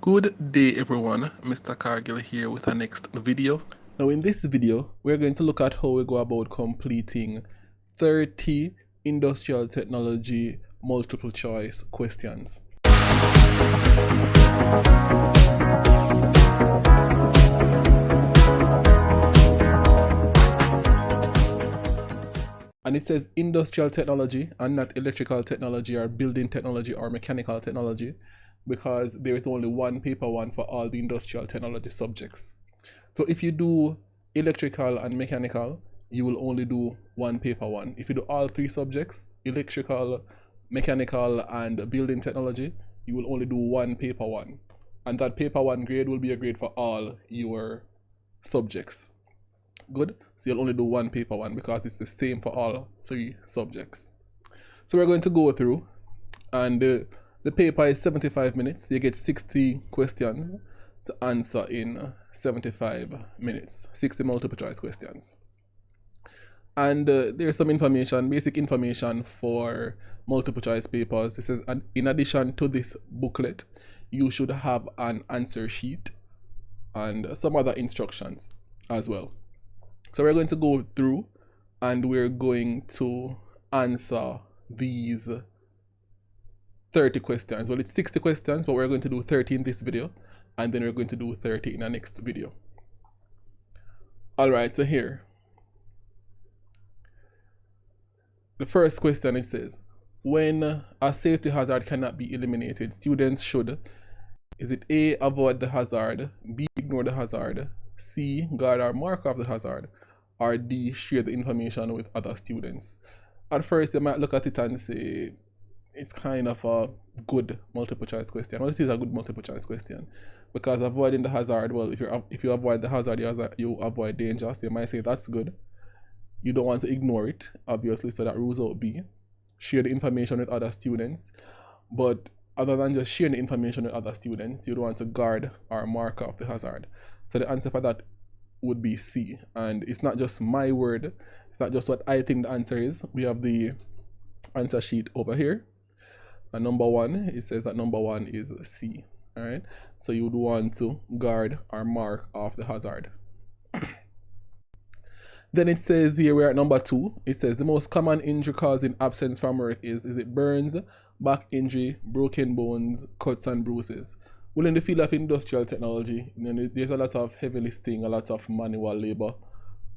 Good day everyone, Mr. Cargill here with our next video. Now in this video, we're going to look at how we go about completing 30 industrial technology multiple choice questions. And it says industrial technology and not electrical technology or building technology or mechanical technology, because there is only one paper one for all the industrial technology subjects. So if you do electrical and mechanical, you will only do one paper one. If you do all three subjects, electrical, mechanical, and building technology, you will only do one paper one. And that paper one grade will be a grade for all your subjects. Good? So you'll only do one paper one because it's the same for all three subjects. So we're going to go through, and the paper is 75 minutes. You get 60 questions to answer in 75 minutes, 60 multiple choice questions. And there's some information, basic information for multiple choice papers. It says, in addition to this booklet, you should have an answer sheet and some other instructions as well. So we're going to go through and we're going to answer these 30 questions. Well, it's 60 questions, but we're going to do 30 in this video, and then we're going to do 30 in the next video. All right, so here, the first question, it says, when a safety hazard cannot be eliminated, students should, is it A, avoid the hazard, B, ignore the hazard, C, guard or mark off the hazard, or D, share the information with other students? At first, you might look at it and say, it's kind of a good multiple choice question. Well, it is a good multiple choice question because avoiding the hazard, well, if you avoid the hazard, you avoid danger. So you might say that's good. You don't want to ignore it, obviously, so that rules out B. Share the information with other students. But other than just sharing the information with other students, you don't want to guard or mark off the hazard. So the answer for that would be C. And it's not just my word. It's not just what I think the answer is. We have the answer sheet over here. And number one, it says that number one is C. All right. So you would want to guard or mark off the hazard. Then it says here we're at number two. It says the most common injury causing absence from work is it burns, back injury, broken bones, cuts and bruises? Well, in the field of industrial technology, there's a lot of heavy lifting, a lot of manual labor.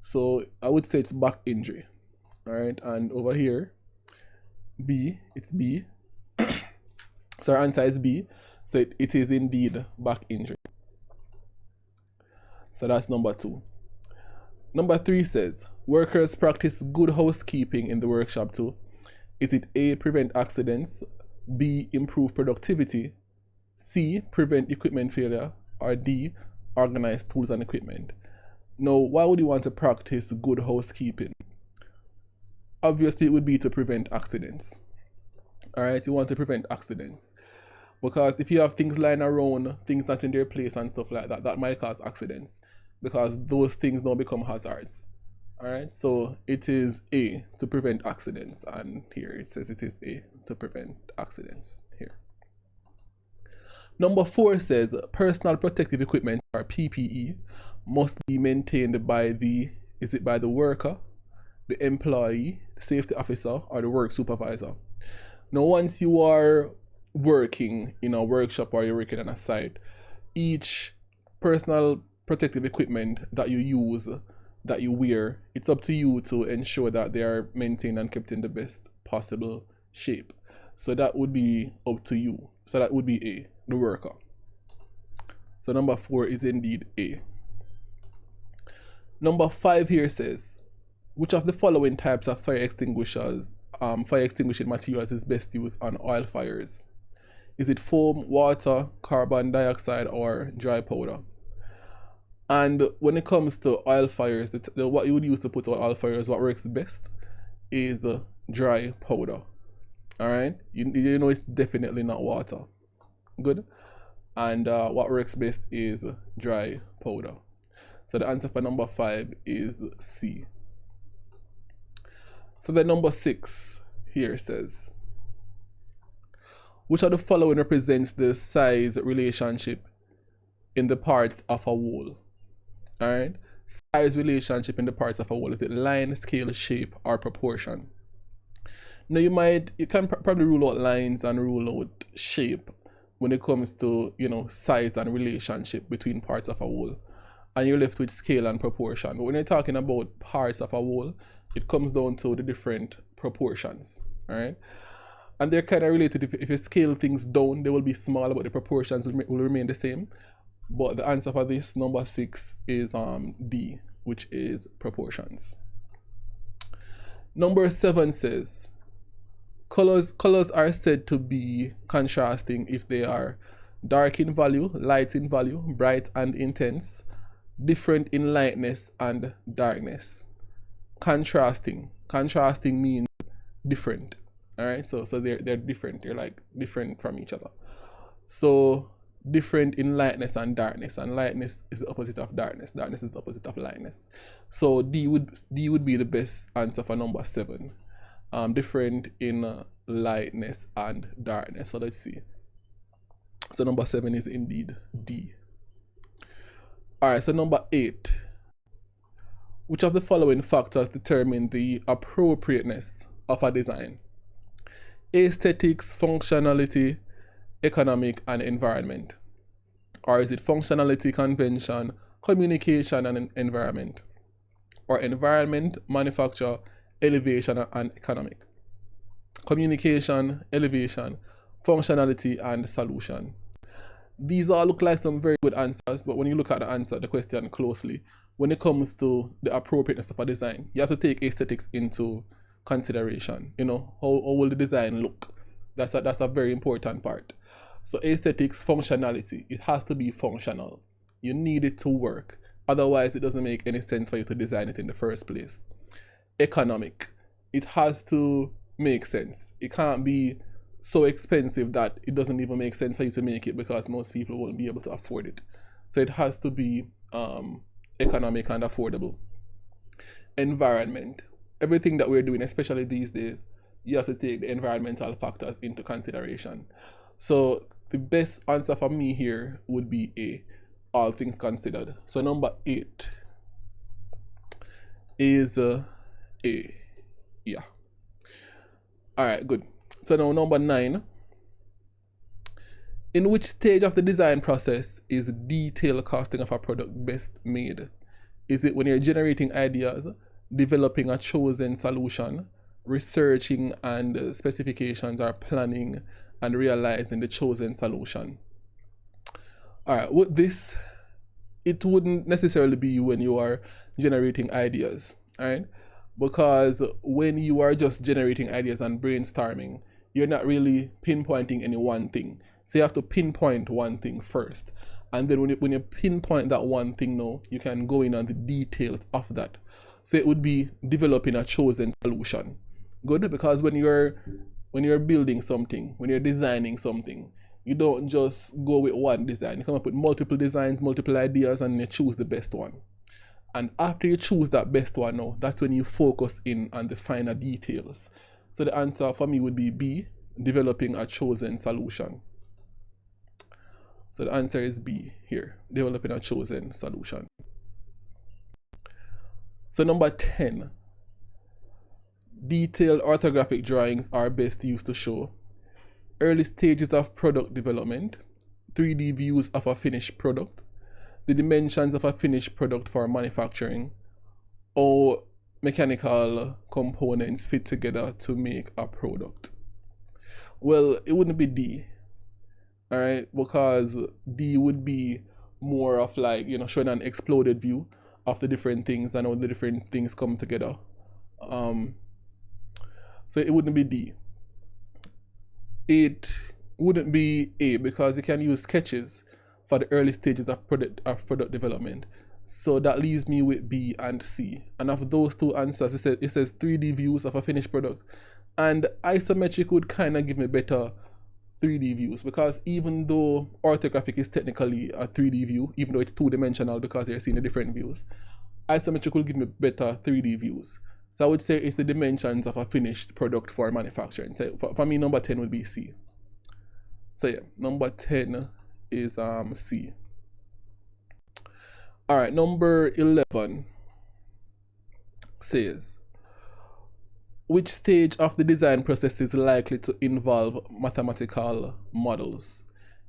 So I would say it's back injury. All right. And over here, B, it's B. So our answer is B. So it is indeed back injury. So that's number two. Number three says, workers practice good housekeeping in the workshop too. Is it A, prevent accidents, B, improve productivity, C, prevent equipment failure, or D, organize tools and equipment? Now, why would you want to practice good housekeeping? Obviously, it would be to prevent accidents. All right, you want to prevent accidents because if you have things lying around, things not in their place and stuff like that, that might cause accidents because those things now become hazards. All right, so it is A, to prevent accidents, and here it says it is A, to prevent accidents here. Number four says personal protective equipment or PPE must be maintained by by the worker, the employee, the safety officer, or the work supervisor? Now, once you are working in a workshop or you're working on a site, each personal protective equipment that you use, that you wear, it's up to you to ensure that they are maintained and kept in the best possible shape. So that would be up to you. So that would be A, the worker. So number four is indeed A. Number five here says, which of the following types of fire extinguishing materials is best used on oil fires? Is it foam, water, carbon dioxide, or dry powder? And when it comes to oil fires, what you would use to put out oil fires, what works best is dry powder. All right, you know it's definitely not water. Good. And what works best is dry powder. So the answer for number five is C. So then number six here says, which of the following represents the size relationship in the parts of a whole. All right. Size relationship in the parts of a whole. Is it line, scale, shape, or proportion? Now you can probably rule out lines and rule out shape when it comes to, you know, size and relationship between parts of a whole, and you're left with scale and proportion. But when you're talking about parts of a whole, it comes down to the different proportions. All right. And they're kind of related. If you scale things down, they will be smaller, but the proportions will remain the same. But the answer for this, number 6, is D, which is proportions. Number 7 says, colors are said to be contrasting if they are dark in value, light in value, bright and intense, different in lightness and darkness. Contrasting means different. All right, so they're different. They're like different from each other. So different in lightness and darkness, and lightness is the opposite of darkness. Darkness is the opposite of lightness. So D would be the best answer for number 7. Different in lightness and darkness. So let's see. So number 7 is indeed D. All right. So number 8. Which of the following factors determine the appropriateness of a design? Aesthetics, functionality, economic, and environment. Or is it functionality, convention, communication, and environment? Or environment, manufacture, elevation, and economic? Communication, elevation, functionality, and solution. These all look like some very good answers, but when you look at the question closely, when it comes to the appropriateness of a design, you have to take aesthetics into consideration. You know, how will the design look? That's a very important part. So aesthetics, functionality, it has to be functional. You need it to work. Otherwise, it doesn't make any sense for you to design it in the first place. Economic, it has to make sense. It can't be so expensive that it doesn't even make sense for you to make it, because most people won't be able to afford it. So it has to be economic and affordable. Environment, everything that we're doing, especially these days, you have to take the environmental factors into consideration. So the best answer for me here would be A, all things considered. So number 8 is A. Yeah. All right, good. So now number 9. In which stage of the design process is detailed costing of a product best made? Is it when you're generating ideas, developing a chosen solution, researching and specifications, or planning and realizing the chosen solution? All right, with this, it wouldn't necessarily be when you are generating ideas, all right? Because when you are just generating ideas and brainstorming, you're not really pinpointing any one thing. So you have to pinpoint one thing first. And then when you pinpoint that one thing now, you can go in on the details of that. So it would be developing a chosen solution. Good, because when you're building something, when you're designing something, you don't just go with one design. You come up with multiple designs, multiple ideas, and you choose the best one. And after you choose that best one now, that's when you focus in on the finer details. So the answer for me would be B, developing a chosen solution. So the answer is B here, developing a chosen solution. So number 10, detailed orthographic drawings are best used to show early stages of product development, 3D views of a finished product, the dimensions of a finished product for manufacturing, or mechanical components fit together to make a product. Well, it wouldn't be D, all right, because D would be more of like, you know, showing an exploded view of the different things and how the different things come together. So it wouldn't be D. It wouldn't be A, because you can use sketches for the early stages of product development. So that leaves me with B and C. And of those two answers, it says 3D views of a finished product. And isometric would kind of give me better 3D views, because even though orthographic is technically a 3D view, even though it's two-dimensional because you're seeing the different views, isometric will give me better 3D views. So I would say it's the dimensions of a finished product for manufacturing. So for me, number 10 would be C. So yeah, number 10 is C. All right, number 11 says, which stage of the design process is likely to involve mathematical models?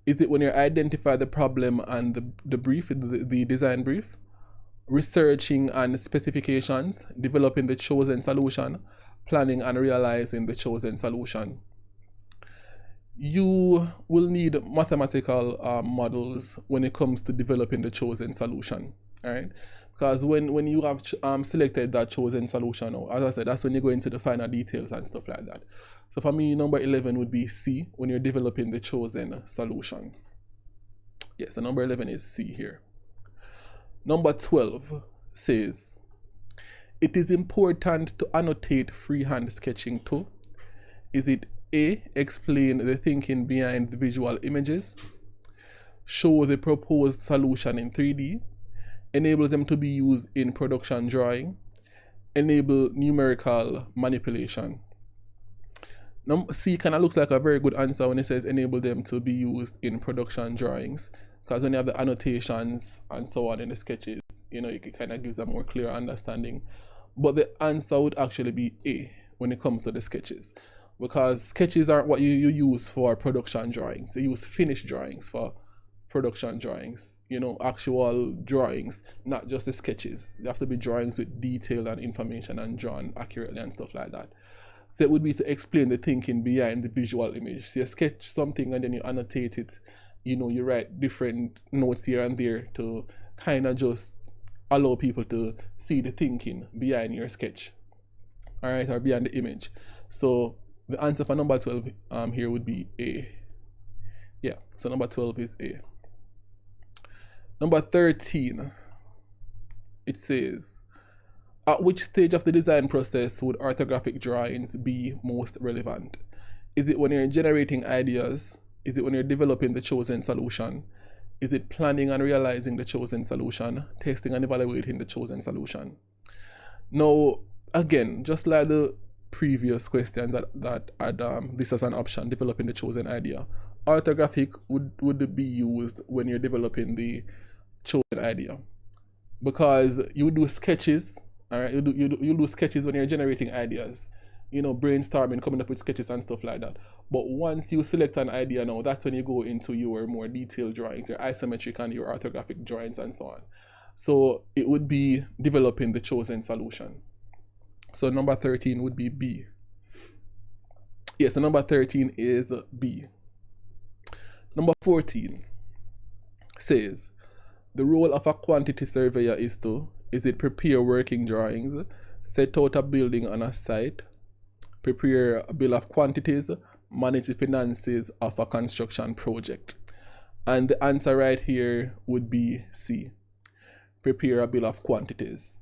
Is it when you identify the problem and the brief, the design brief, researching and specifications, developing the chosen solution, planning and realizing the chosen solution? You will need mathematical models when it comes to developing the chosen solution, all right? Because when you have selected that chosen solution, or as I said, that's when you go into the finer details and stuff like that. So for me, number 11 would be C, when you're developing the chosen solution. Yeah, so number 11 is C here. Number 12 says, it is important to annotate freehand sketching too. Is it A, explain the thinking behind the visual images, show the proposed solution in 3D, enable them to be used in production drawing, enable numerical manipulation? C kind of looks like a very good answer when it says enable them to be used in production drawings, because when you have the annotations and so on in the sketches, you know, it kind of gives a more clear understanding. But the answer would actually be A when it comes to the sketches, because sketches aren't what you use for production drawings. You use finished drawings for production drawings, you know, actual drawings, not just the sketches. They have to be drawings with detail and information and drawn accurately and stuff like that. So it would be to explain the thinking behind the visual image. So you sketch something and then you annotate it, you know, you write different notes here and there to kind of just allow people to see the thinking behind your sketch, all right, or behind the image. So the answer for number 12 here would be A. Yeah, so number 12 is A. Number 13, it says, at which stage of the design process would orthographic drawings be most relevant? Is it when you're generating ideas? Is it when you're developing the chosen solution? Is it planning and realizing the chosen solution? Testing and evaluating the chosen solution? Now, again, just like the previous questions that had this as an option, developing the chosen idea, orthographic would be used when you're developing the chosen idea, because you do sketches, all right, you do sketches when you're generating ideas, you know, brainstorming, coming up with sketches and stuff like that. But once you select an idea now, that's when you go into your more detailed drawings, your isometric and your orthographic drawings and so on. So it would be developing the chosen solution. So number 13 would be B. Yes, so number 13 is B. Number 14 says, the role of a quantity surveyor is to, is it prepare working drawings, set out a building on a site, prepare a bill of quantities, manage the finances of a construction project? And the answer right here would be C, prepare a bill of quantities.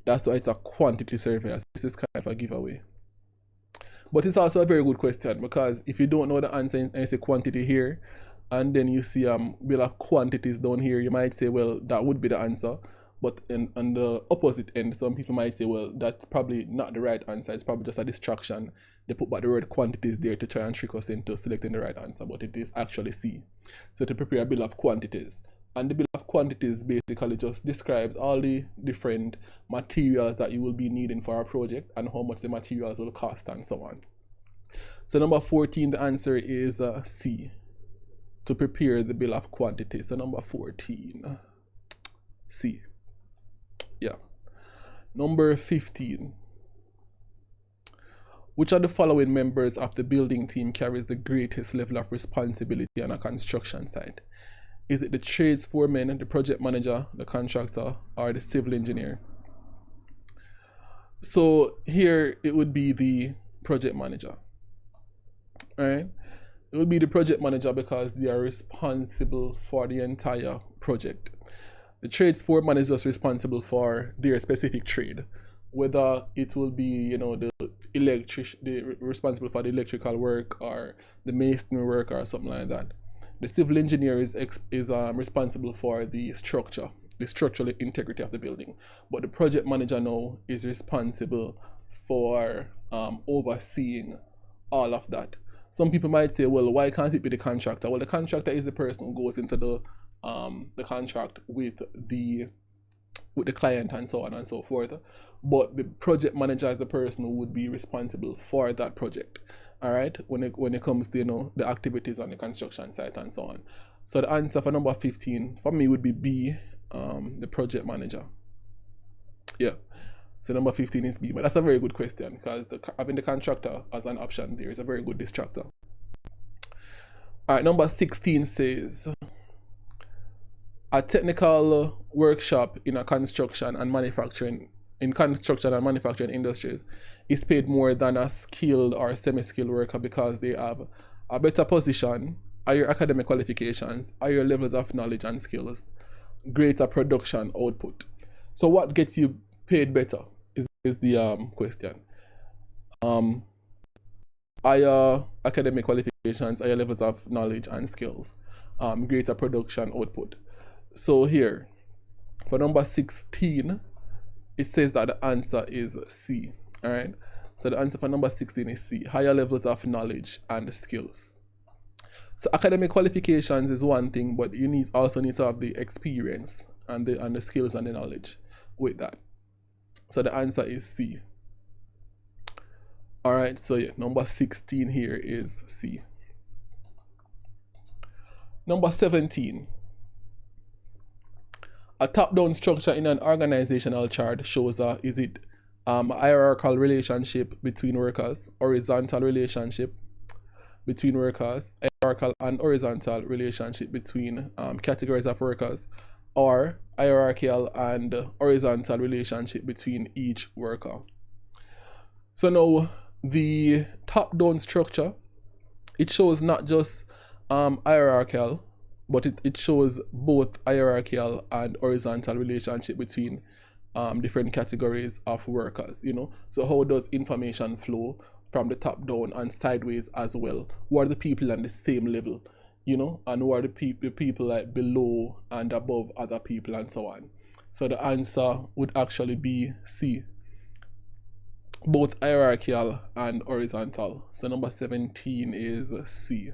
That's why it's a quantity surveyor. This is kind of a giveaway. But it's also a very good question, because if you don't know the answer and you say quantity here, and then you see bill of quantities down here, you might say, well, that would be the answer. But on the opposite end, some people might say, well, that's probably not the right answer. It's probably just a distraction. They put back the word quantities there to try and trick us into selecting the right answer, but it is actually C. So to prepare a bill of quantities. And the bill of quantities basically just describes all the different materials that you will be needing for a project and how much the materials will cost and so on. So number 14, the answer is C, to prepare the bill of quantities. So number 14, C. Yeah. Number 15. Which of the following members of the building team carries the greatest level of responsibility on a construction site? Is it the trades foreman, the project manager, the contractor, or the civil engineer? So here it would be the project manager. All right? It would be the project manager because they are responsible for the entire project. The trades foreman is just responsible for their specific trade, whether it will be, you know, the responsible for the electrical work or the masonry work or something like that. The civil engineer is responsible for the structure, the structural integrity of the building. But the project manager now is responsible for overseeing all of that. Some people might say, well, why can't it be the contractor? Well, the contractor is the person who goes into the contract with the with the client and so on and so forth. But the project manager is the person who would be responsible for that project. All right, when it comes to the activities on the construction site and so on. So the answer for number 15 for me would be B, the project manager. Yeah. So number 15 is B, but that's a very good question because having the contractor as an option there is a very good distractor. All right, number 16 says a technical workshop in construction and manufacturing industries is paid more than a skilled or semi-skilled worker because they have a better position, higher academic qualifications, higher levels of knowledge and skills, greater production output. So what gets you paid better is the question. Higher academic qualifications, higher levels of knowledge and skills, greater production output. So here, for number 16, it says that the answer is C. All right. So the answer for number 16 is C, higher levels of knowledge and skills. So academic qualifications is one thing, but you also need to have the experience and the skills and the knowledge with that. So the answer is C. All right. So yeah, number 16 here is C. Number 17. A top-down structure in an organizational chart shows is it a hierarchical relationship between workers, horizontal relationship between workers, hierarchical and horizontal relationship between categories of workers, or hierarchical and horizontal relationship between each worker. So now the top-down structure, it shows not just hierarchical, but it shows both hierarchical and horizontal relationship between different categories of workers, So how does information flow from the top down and sideways as well? Who are the people on the same level, and who are the people like below and above other people and so on? So the answer would actually be C, both hierarchical and horizontal. So number 17 is C.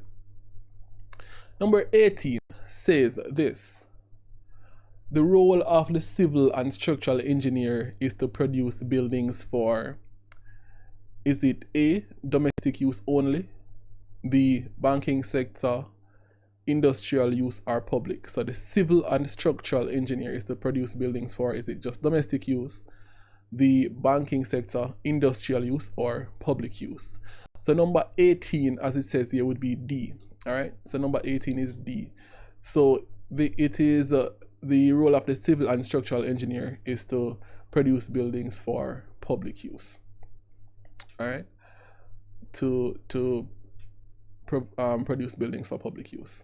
Number 18 says this: the role of the civil and structural engineer is to produce buildings for, is it A, domestic use only, B, banking sector, industrial use, or public? So the civil and structural engineer is to produce buildings for, is it just domestic use, the banking sector, industrial use, or public use? So number 18, as it says here, would be D. All right, so number 18 is D. So it is the role of the civil and structural engineer is to produce buildings for public use. All right, to produce buildings for public use.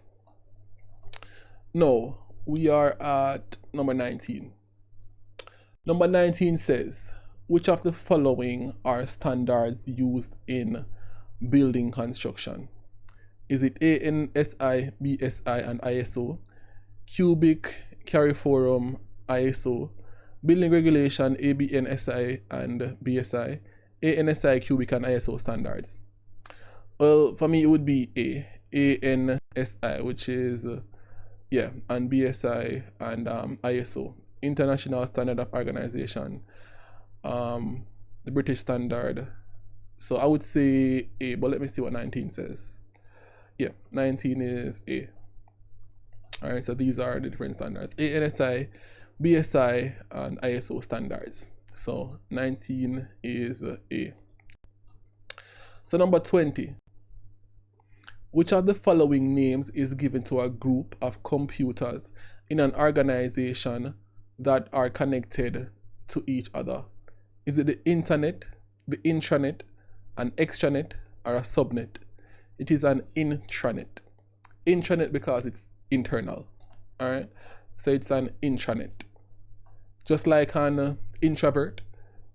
Now we are at number 19. Number 19 says, which of the following are standards used in building construction? Is it ANSI, BSI, and ISO, Cubic, Cariforum, ISO, Building Regulation, ABNSI and BSI, ANSI, Cubic, and ISO standards? Well, for me, it would be ANSI, which is, and BSI and ISO, International Standard of Organization, the British standard. So I would say A, but let me see what 19 says. Yeah, 19 is A. All right, so these are the different standards: ANSI, BSI, and ISO standards. So 19 is A. So number 20. Which of the following names is given to a group of computers in an organization that are connected to each other? Is it the internet, the intranet, an extranet, or a subnet? It is an intranet. Intranet because it's internal. All right, so it's an intranet. Just like an introvert,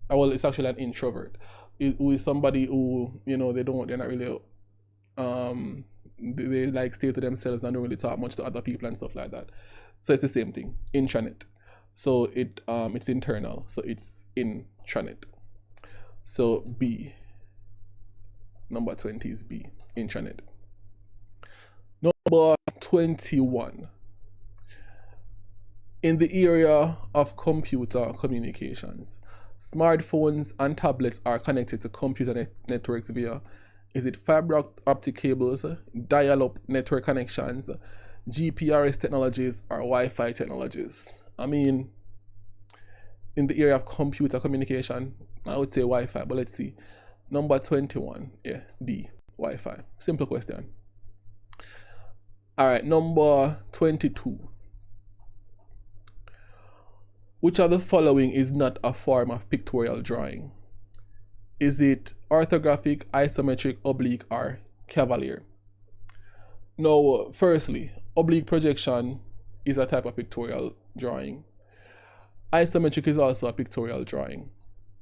well, it's actually an introvert. Who is somebody who, they're not really, they like stay to themselves and don't really talk much to other people and stuff like that. So it's the same thing, intranet. So it's internal, so it's intranet. So B, number 20 is B, intranet. Number 21. In the area of computer communications, smartphones and tablets are connected to computer networks via, is it fiber optic cables, dial-up network connections, GPRS technologies, or Wi-Fi technologies? I mean, in the area of computer communication, I would say Wi-Fi, but let's see. Number 21, yeah, D, Wi-Fi. Simple question. All right, number 22. Which of the following is not a form of pictorial drawing? Is it orthographic, isometric, oblique, or cavalier? Now, firstly, oblique projection is a type of pictorial drawing. Isometric is also a pictorial drawing.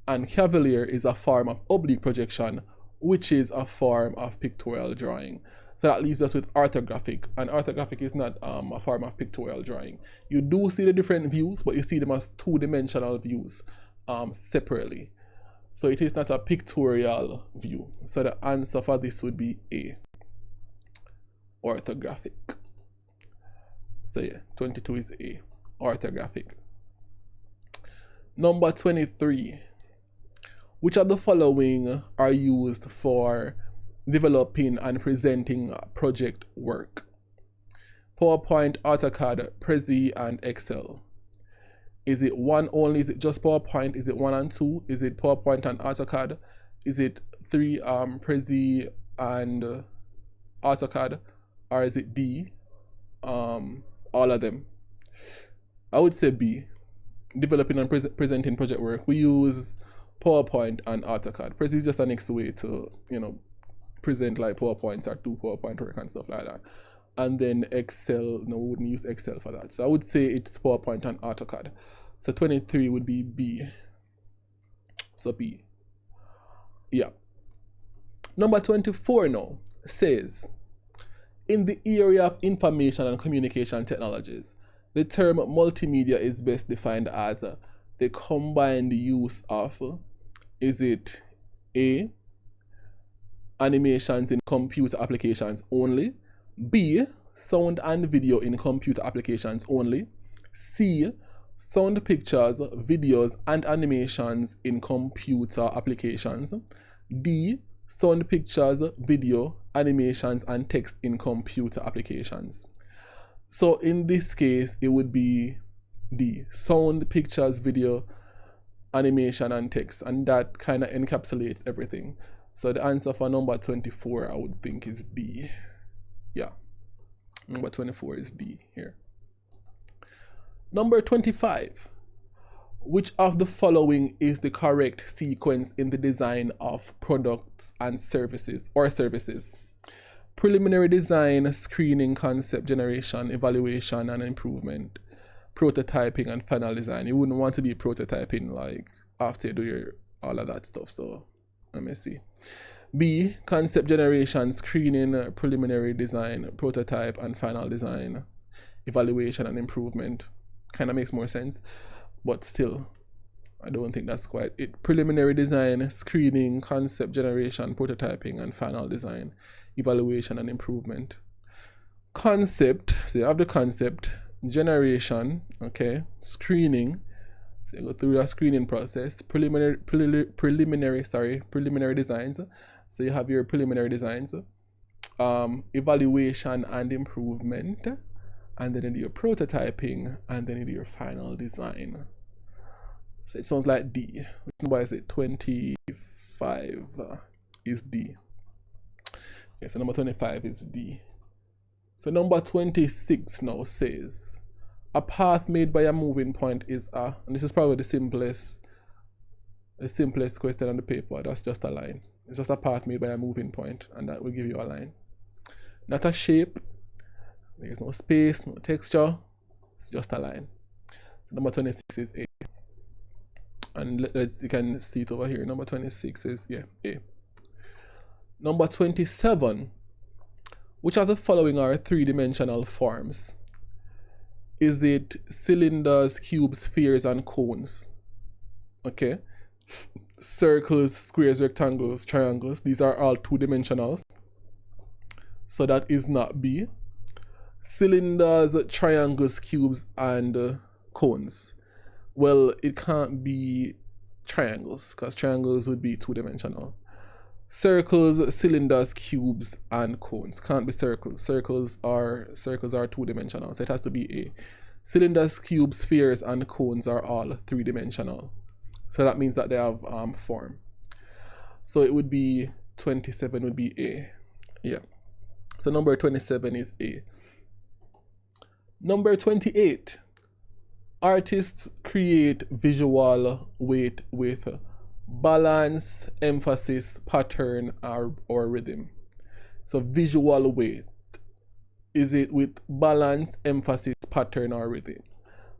And cavalier is a form of oblique projection, which is a form of pictorial drawing. So that leaves us with orthographic, and orthographic is not a form of pictorial drawing. You do see the different views, but you see them as two-dimensional views separately. So it is not a pictorial view. So the answer for this would be A, orthographic. So yeah, 22 is A, orthographic. Number 23. Which of the following are used for developing and presenting project work? PowerPoint, AutoCAD, Prezi, and Excel. Is it one only? Is it just PowerPoint? Is it 1 and 2? Is it PowerPoint and AutoCAD? Is it 3 Prezi and AutoCAD? Or is it D, all of them? I would say B, developing and presenting project work. We use PowerPoint and AutoCAD. Prezi is just a next way to, present like PowerPoints or do PowerPoint work and stuff like that. And then Excel, no, we wouldn't use Excel for that. So I would say it's PowerPoint and AutoCAD. So 23 would be B. So B. Yeah. Number 24 now says, in the area of information and communication technologies, the term multimedia is best defined as the combined use of, is it A, animations in computer applications only, B, sound and video in computer applications only, C, sound, pictures, videos, and animations in computer applications, D, sound, pictures, video, animations, and text in computer applications. So in this case, it would be D, sound, pictures, video, animation, and text, and that kind of encapsulates everything. So the answer for number 24, I would think, is D. Yeah, number 24 is D here. Number 25. Which of the following is the correct sequence in the design of products and services or services? Preliminary design, screening, concept generation, evaluation and improvement, prototyping, and final design. You wouldn't want to be prototyping like after you do all of that stuff. So let me see. B, concept generation, screening, preliminary design, prototype, and final design, evaluation and improvement. Kind of makes more sense, but still, I don't think that's quite it. Preliminary design, screening, concept generation, prototyping, and final design, evaluation and improvement. Concept, so you have the concept, generation, okay, screening, so you go through the screening process, preliminary designs, so you have your preliminary designs, evaluation and improvement, and then you do your prototyping, and then you do your final design. So it sounds like D. Which number is it? 25 is D. Okay, so number 25 is D. So number 26 now says, a path made by a moving point is a, and this is probably the simplest question on the paper. That's just a line. It's just a path made by a moving point, and that will give you a line. Not a shape. There's no space, no texture. It's just a line. So number 26 is A. And you can see it over here. Number 26 is, yeah, A. Number 27. Which of the following are three-dimensional forms? Is it cylinders, cubes, spheres, and cones? Okay. Circles, squares, rectangles, triangles. These are all two-dimensionals. So that is not B. Cylinders, triangles, cubes, and cones? Well, it can't be triangles, because triangles would be two-dimensional. Circles, cylinders, cubes, and cones can't be circles. Circles are two-dimensional, so it has to be A. Cylinders, cubes, spheres, and cones are all three-dimensional. So that means that they have form. So it would be 27 would be A. Yeah. So number 27 is A. Number 28. Artists create visual weight with balance, emphasis, pattern, or rhythm. So visual weight. Is it with balance, emphasis, pattern, or rhythm?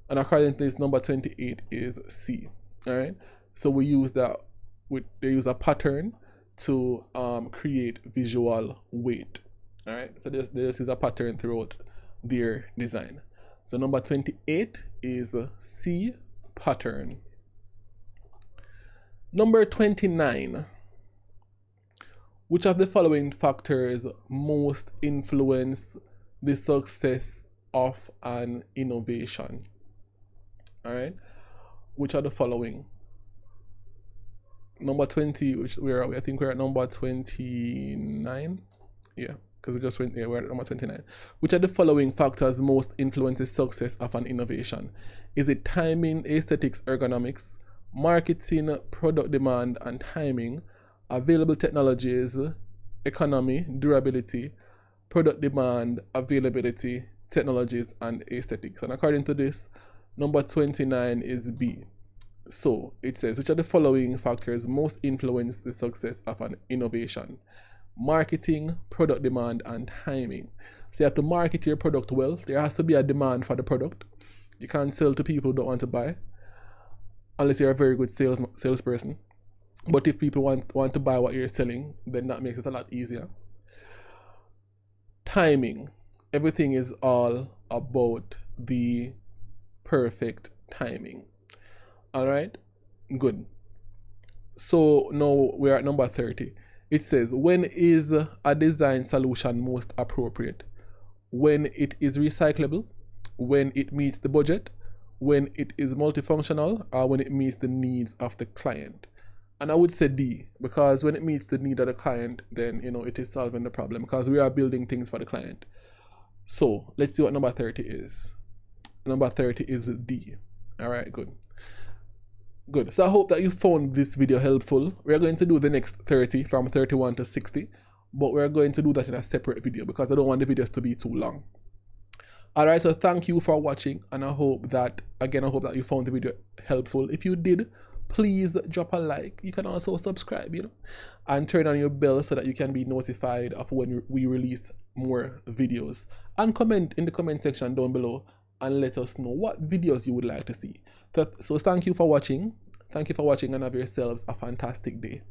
And according to this, number 28 is C. All right. So we use that they use a pattern to create visual weight. All right. So they just use a pattern throughout their design. So number 28 is C, pattern. Number 29. Which of the following factors most influence the success of an innovation? All right. Which are the following? Number 20, which where are we? I think we're at number 29. Yeah, because we just went, yeah, we're at number 29. Which are the following factors most influence the success of an innovation? Is it timing, aesthetics, ergonomics, marketing, product demand and timing, available technologies, economy, durability, product demand, availability, technologies, and aesthetics? And according to this, number 29 is B. So it says, which are the following factors most influence the success of an innovation? Marketing, product demand, and timing. So you have to market your product well. There has to be a demand for the product. You can't sell to people who don't want to buy, unless you're a very good salesperson. But if people want to buy what you're selling, then that makes it a lot easier. Timing. Everything is all about the perfect timing. All right, good. So now we're at number 30. It says, when is a design solution most appropriate? When it is recyclable, when it meets the budget, when it is multifunctional, or when it meets the needs of the client? And I would say D, because when it meets the need of the client, then it is solving the problem, because we are building things for the client. So let's see what number 30 is. Number 30 is D. All right, good. Good. So I hope that you found this video helpful. We're going to do the next 30 from 31 to 60, but we're going to do that in a separate video because I don't want the videos to be too long. All right, so thank you for watching, and I hope that you found the video helpful. If you did, please drop a like. You can also subscribe, and turn on your bell so that you can be notified of when we release more videos. And comment in the comment section down below and let us know what videos you would like to see. So thank you for watching. Thank you for watching, and have yourselves a fantastic day.